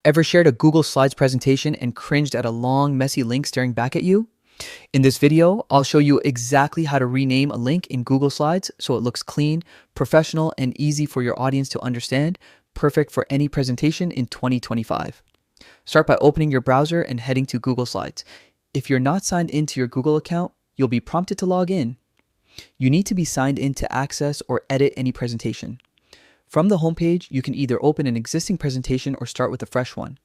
Ever shared a Google Slides presentation and cringed at a long, messy link staring back at you? In this video, I'll show you exactly how to rename a link in Google Slides so it looks clean, professional, and easy for your audience to understand, perfect for any presentation in 2025. Start by opening your browser and heading to Google Slides. If you're not signed into your Google account, you'll be prompted to log in. You need to be signed in to access or edit any presentation. From the homepage, you can either open an existing presentation or start with a fresh one.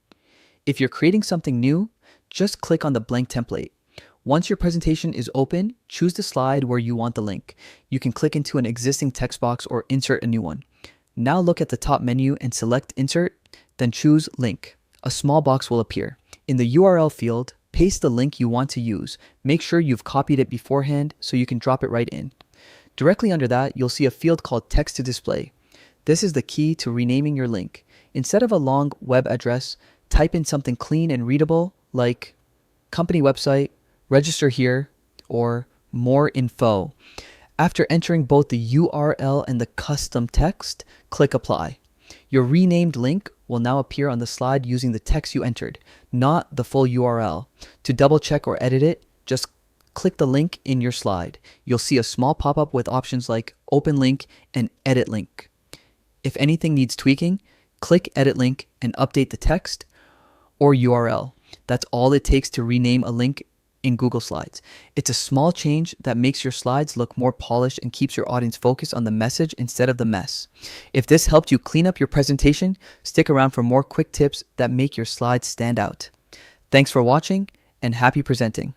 If you're creating something new, just click on the blank template. Once your presentation is open, choose the slide where you want the link. You can click into an existing text box or insert a new one. Now look at the top menu and select Insert, then choose Link. A small box will appear. In the URL field, paste the link you want to use. Make sure you've copied it beforehand so you can drop it right in. Directly under that, you'll see a field called Text to Display. This is the key to renaming your link. Instead of a long web address, type in something clean and readable like company website, register here, or more info. After entering both the URL and the custom text, click Apply. Your renamed link will now appear on the slide using the text you entered, not the full URL. To double check or edit it, just click the link in your slide. You'll see a small pop-up with options like Open Link and Edit Link. If anything needs tweaking, click Edit Link and update the text or URL. That's all it takes to rename a link in Google Slides. It's a small change that makes your slides look more polished and keeps your audience focused on the message instead of the mess. If this helped you clean up your presentation, stick around for more quick tips that make your slides stand out. Thanks for watching and happy presenting.